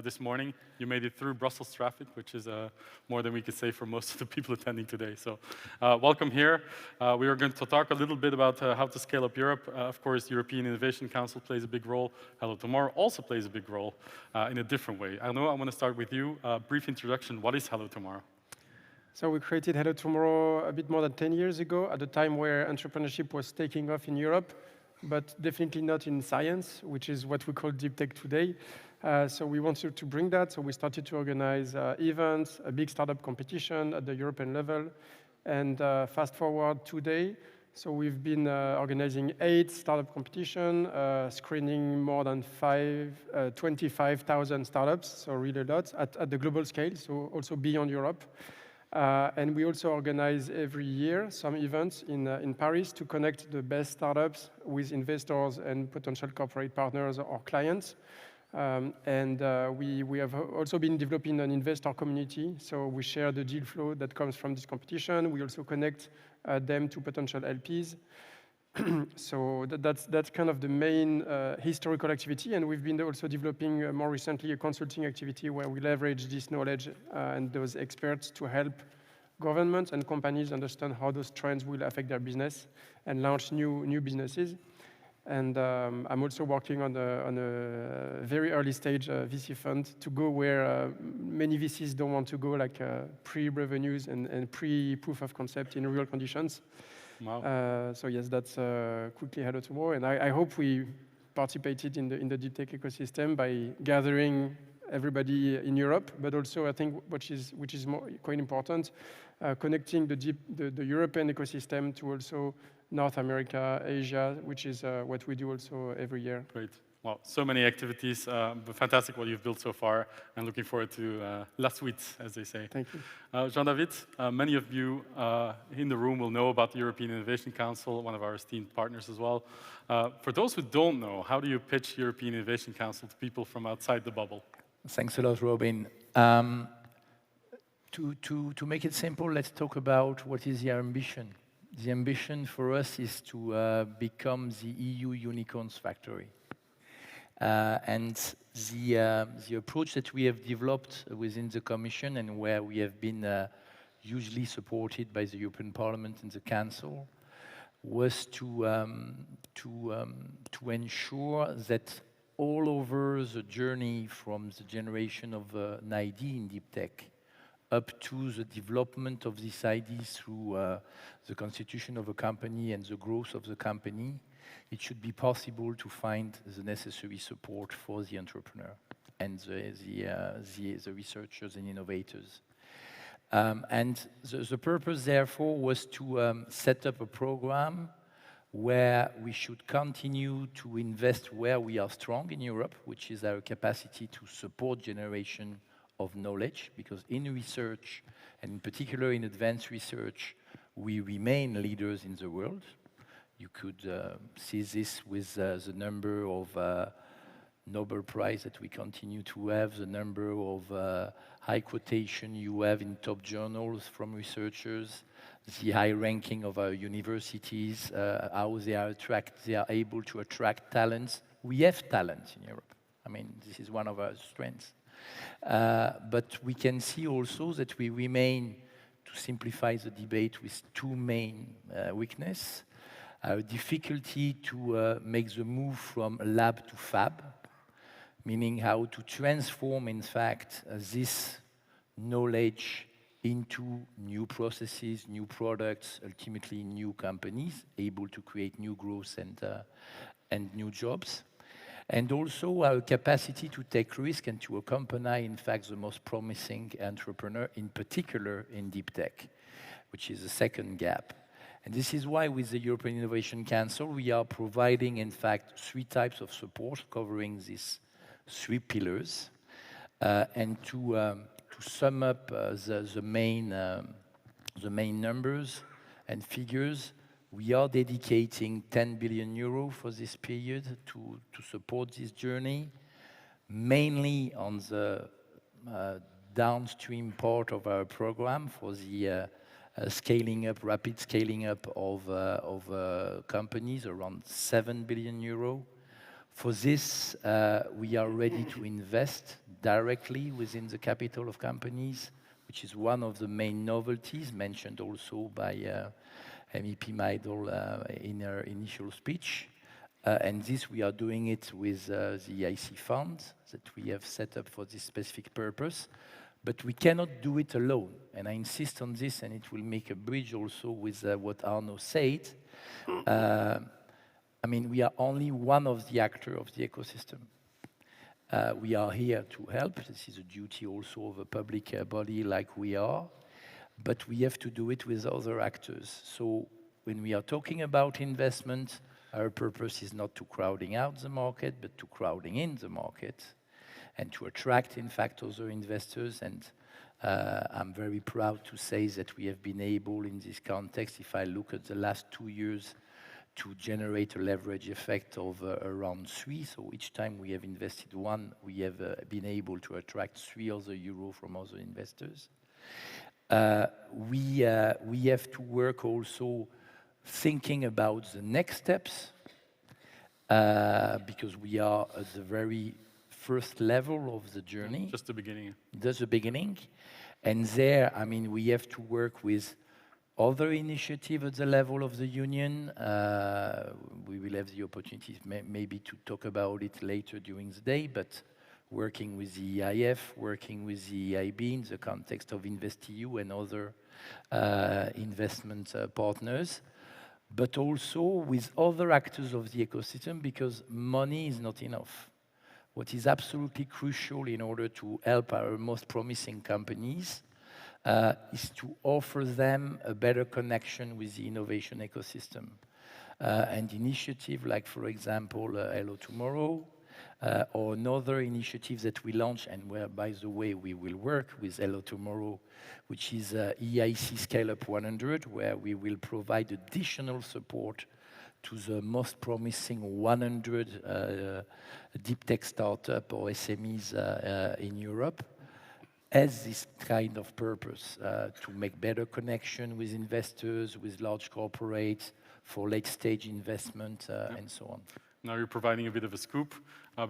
this morning. You made it through Brussels traffic, which is more than we could say for most of the people attending today. So welcome here. We are going to talk a little bit about how to scale up Europe. Of course, European Innovation Council plays a big role. Hello Tomorrow also plays a big role in a different way. Arnaud, I want to start with you. Brief introduction. What is Hello Tomorrow? So we created Hello Tomorrow a bit more than 10 years ago, at a time where entrepreneurship was taking off in Europe, but definitely not in science, which is what we call deep tech today. So we wanted to bring that, so we started to organize events, a big startup competition at the European level, and fast forward today. So we've been organizing 8 startup competitions, screening more than 25,000 startups, so really a lot, at the global scale, so also beyond Europe. And we also organize every year some events in Paris to connect the best startups with investors and potential corporate partners or clients. We have also been developing an investor community, so we share the deal flow that comes from this competition. We also connect them to potential LPs. So that's kind of the main historical activity, and we've been also developing more recently a consulting activity where we leverage this knowledge and those experts to help governments and companies understand how those trends will affect their business and launch new businesses. And I'm also working on a very early stage VC fund to go where many VCs don't want to go, like pre-revenues and pre-proof of concept in real conditions. Wow. So yes, that's quickly Hello Tomorrow, and I hope we participated in the deep tech ecosystem by gathering everybody in Europe, but also I think which is quite important, connecting the European ecosystem to also North America, Asia, which is what we do also every year. Great. Well, so many activities, but fantastic what you've built so far, and looking forward to la suite, as they say. Thank you. Jean-David, many of you in the room will know about the European Innovation Council, one of our esteemed partners as well. For those who don't know, how do you pitch European Innovation Council to people from outside the bubble? Thanks a lot, Robin. To make it simple, let's talk about what is the ambition. The ambition for us is to become the EU unicorns factory. And the approach that we have developed within the Commission, and where we have been hugely supported by the European Parliament and the Council, was to ensure that all over the journey from the generation of an idea in deep tech up to the development of this idea through the constitution of a company and the growth of the company, it should be possible to find the necessary support for the entrepreneur and the researchers and innovators. And the purpose, therefore, was to set up a program where we should continue to invest where we are strong in Europe, which is our capacity to support generation of knowledge, because in research, and in particular in advanced research, we remain leaders in the world. You could see this with the number of Nobel Prize that we continue to have, the number of high quotation you have in top journals from researchers, the high ranking of our universities, how they are able to attract talents. We have talents in Europe. I mean, this is one of our strengths. But we can see also that we remain, to simplify the debate, with 2 main weaknesses. Our difficulty to make the move from lab to fab, meaning how to transform, in fact, this knowledge into new processes, new products, ultimately new companies, able to create new growth and new jobs. And also our capacity to take risk and to accompany, in fact, the most promising entrepreneur, in particular in deep tech, which is the second gap. And this is why with the European Innovation Council, we are providing, in fact, 3 types of support covering these 3 pillars. And to sum up the main numbers and figures, we are dedicating 10 billion euro for this period to support this journey, mainly on the downstream part of our program for the rapid scaling up of companies, around 7 billion euro. For this, we are ready to invest directly within the capital of companies, which is one of the main novelties mentioned also by MEP Maidel in her initial speech. And this, we are doing it with the EIC fund that we have set up for this specific purpose. But we cannot do it alone. And I insist on this, and it will make a bridge also with what Arnaud said. I mean, we are only one of the actors of the ecosystem. We are here to help. This is a duty also of a public body like we are. But we have to do it with other actors. So when we are talking about investment, our purpose is not to crowding out the market, but to crowding in the market and to attract, in fact, other investors. And I'm very proud to say that we have been able, in this context, if I look at the last 2 years, to generate a leverage effect of around 3. So each time we have invested 1, we have been able to attract 3 other euro from other investors. We have to work also thinking about the next steps, because we are at the very first level of the journey. Just the beginning. That's the beginning. And there, I mean, we have to work with other initiatives at the level of the union. We will have the opportunity maybe to talk about it later during the day, but working with the EIF, working with the EIB in the context of Tech.eu and other investment partners, but also with other actors of the ecosystem, because money is not enough. What is absolutely crucial in order to help our most promising companies is to offer them a better connection with the innovation ecosystem. And initiative like, for example, Hello Tomorrow, or another initiative that we launched, and where, by the way, we will work with Hello Tomorrow, which is EIC Scale Up 100, where we will provide additional support to the most promising 100 deep tech startup or SMEs in Europe, has this kind of purpose to make better connection with investors, with large corporates, for late stage investment, and so on. Now you're providing a bit of a scoop,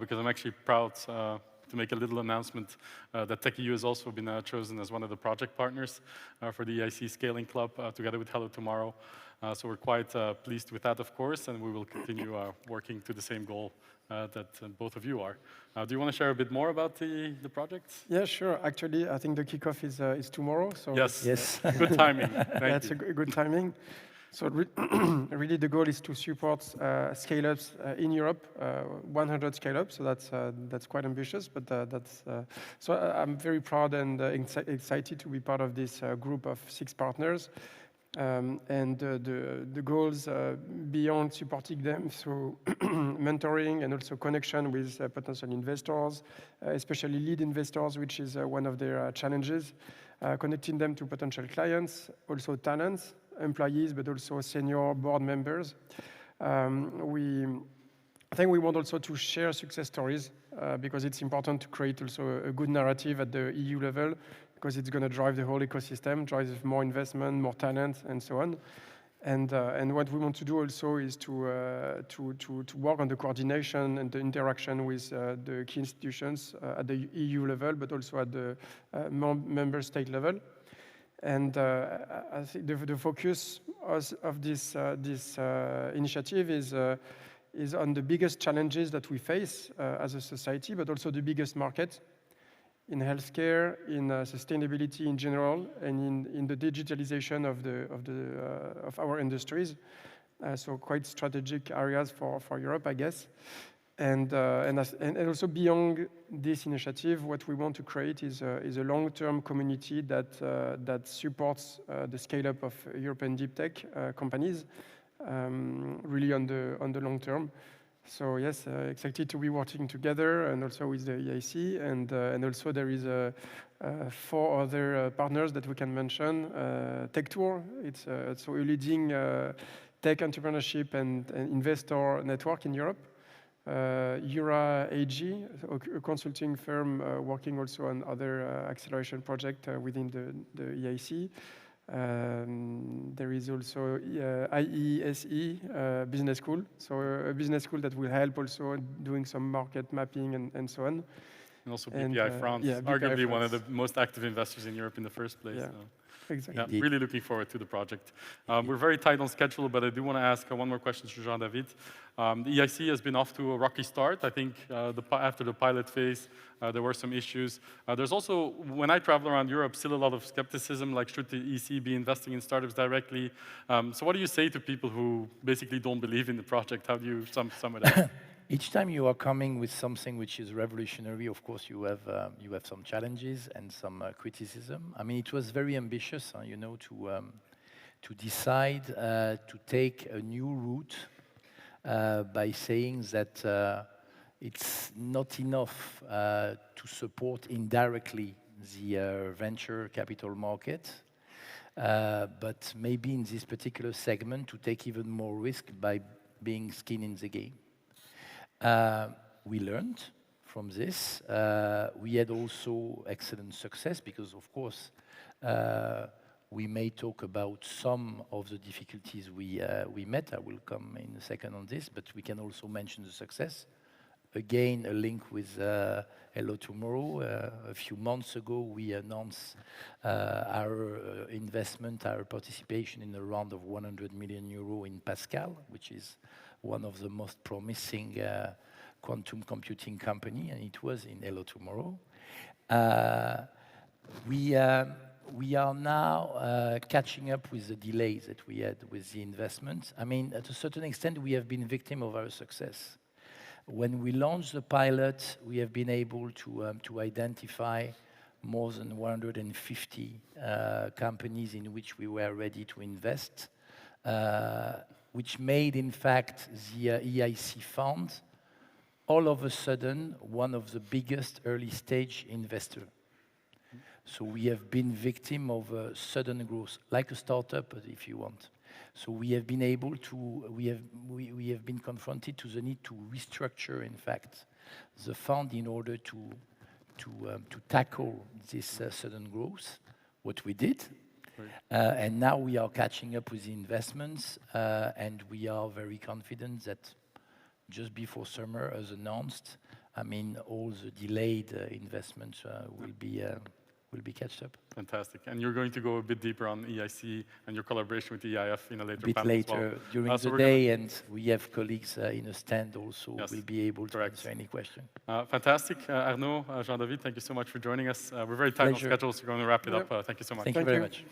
because I'm actually proud to make a little announcement that Tech.eu has also been chosen as one of the project partners for the EIC Scaling Club, together with Hello Tomorrow. So we're quite pleased with that, of course, and we will continue working to the same goal that both of you are. Do you want to share a bit more about the project? Yeah, sure. Actually, I think the kickoff is tomorrow. So Yes. Good timing. That's a good timing. So really the goal is to support scale-ups in Europe, 100 scale-ups. So that's quite ambitious, but so I'm very proud and excited to be part of this group of 6 partners. And the goals beyond supporting them through mentoring and also connection with potential investors, especially lead investors, which is one of their challenges, connecting them to potential clients, also talents, employees, but also senior board members. I think we want also to share success stories because it's important to create also a good narrative at the EU level, because it's going to drive the whole ecosystem, drive more investment, more talent, and so on. And what we want to do also is to work on the coordination and the interaction with the key institutions at the EU level, but also at the member state level. And I think the focus of this initiative is on the biggest challenges that we face as a society, but also the biggest market in healthcare, in sustainability in general, and in the digitalization of our industries. So quite strategic areas for Europe, I guess. And also beyond this initiative, what we want to create is a long-term community that supports the scale-up of European deep tech companies, really on the long term. So yes, excited to be working together, and also with the EIC, and also there is 4 other partners that we can mention. Tech.eu, it's a leading tech entrepreneurship and investor network in Europe. Jura AG, a consulting firm working also on other acceleration projects within the EIC. There is also IESE business school, so a business school that will help also doing some market mapping and so on. And also BPI France, yeah, arguably BPI one of France. the most active investors in Europe in the first place. Yeah. So. Exactly. Yeah, really looking forward to the project. We're very tight on schedule, but I do want to ask one more question to Jean-David. The EIC has been off to a rocky start. I think after the pilot phase, there were some issues. There's also, when I travel around Europe, still a lot of skepticism, like should the EC be investing in startups directly? So what do you say to people who basically don't believe in the project? How do you sum it up? Each time you are coming with something which is revolutionary, of course, you have some challenges and some criticism. I mean, it was very ambitious, you know, to decide to take a new route by saying that it's not enough to support indirectly the venture capital market, but maybe in this particular segment to take even more risk by being skin in the game. We learned from this. We had also excellent success because, of course, we may talk about some of the difficulties we met. I will come in a second on this, but we can also mention the success. Again, a link with Hello Tomorrow. A few months ago, we announced our investment, our participation in a round of 100 million euro in Pascal, which is one of the most promising quantum computing company, and it was in Hello Tomorrow. We are now catching up with the delays that we had with the investment. I mean, at a certain extent, we have been victim of our success. When we launched the pilot, we have been able to identify more than 150 companies in which we were ready to invest, which made, in fact, the EIC fund all of a sudden one of the biggest early-stage investors. So we have been victim of a sudden growth, like a startup, if you want. So we have been able to, we have been confronted to the need to restructure, in fact, the fund in order to tackle this sudden growth, what we did. And now we are catching up with the investments, and we are very confident that just before summer, as announced, I mean, all the delayed investments will be catched up. Fantastic. And you're going to go a bit deeper on EIC and your collaboration with the EIF in a later bit panel later as well. during the day, and we have colleagues in a stand also who will be able to answer any question. Fantastic. Arnaud, Jean-David, thank you so much for joining us. We're very tight on schedule, so we're going to wrap it up. Thank you so much. Thank you very much.